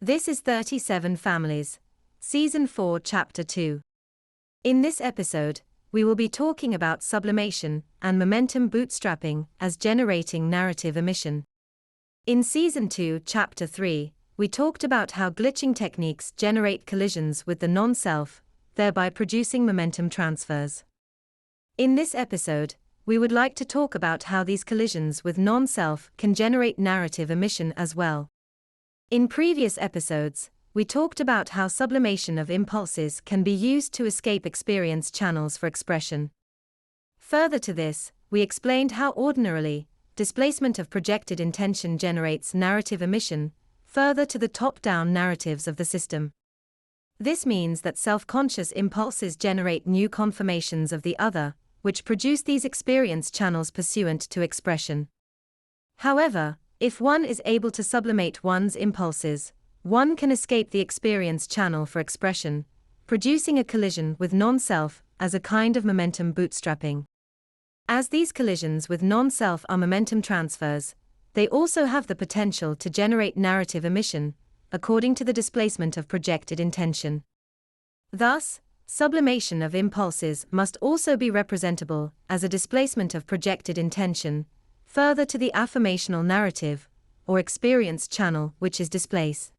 This is 37 Families, Season 4, Chapter 2. In this episode, we will be talking about sublimation and momentum bootstrapping as generating narrative emission. In Season 2, Chapter 3, we talked about how glitching techniques generate collisions with the non-self, thereby producing momentum transfers. In this episode, we would like to talk about how these collisions with non-self can generate narrative emission as well. In previous episodes, we talked about how sublimation of impulses can be used to escape experience channels for expression. Further to this, we explained how ordinarily, displacement of projected intention generates narrative emission, further to the top-down narratives of the system. This means that self-conscious impulses generate new confirmations of the other, which produce these experience channels pursuant to expression. However, if one is able to sublimate one's impulses, one can escape the experience channel for expression, producing a collision with non-self as a kind of momentum bootstrapping. As these collisions with non-self are momentum transfers, they also have the potential to generate narrative emission, according to the displacement of projected intention. Thus, sublimation of impulses must also be representable as a displacement of projected intention, further to the affirmational narrative, or experience channel which is displaced.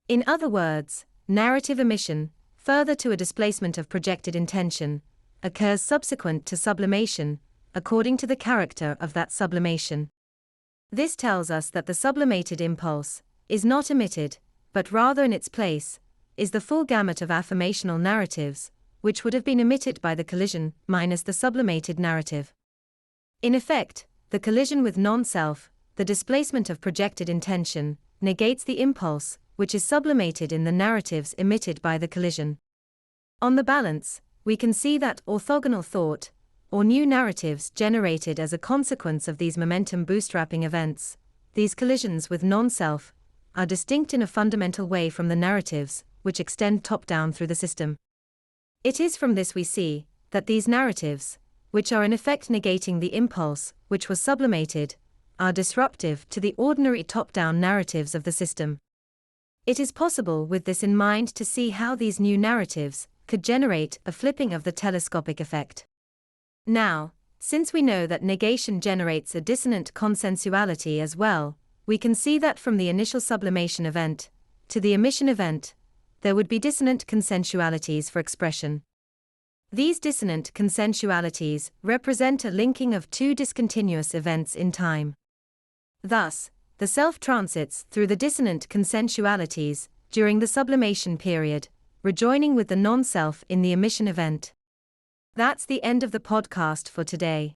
In other words, narrative emission, further to a displacement of projected intention, occurs subsequent to sublimation, according to the character of that sublimation. This tells us that the sublimated impulse is not emitted, but rather in its place is the full gamut of affirmational narratives, which would have been emitted by the collision minus the sublimated narrative. In effect, the collision with non-self, the displacement of projected intention, negates the impulse, which is sublimated in the narratives emitted by the collision. On the balance, we can see that orthogonal thought, or new narratives generated as a consequence of these momentum bootstrapping events, these collisions with non-self, are distinct in a fundamental way from the narratives, which extend top-down through the system. It is from this we see that these narratives, which are in effect negating the impulse, which was sublimated, are disruptive to the ordinary top-down narratives of the system. It is possible with this in mind to see how these new narratives could generate a flipping of the telescopic effect. Now, since we know that negation generates a dissonant consensuality as well, we can see that from the initial sublimation event to the emission event, there would be dissonant consensualities for expression. These dissonant consensualities represent a linking of two discontinuous events in time. Thus, the self transits through the dissonant consensualities during the sublimation period, rejoining with the non-self in the emission event. That's the end of the podcast for today.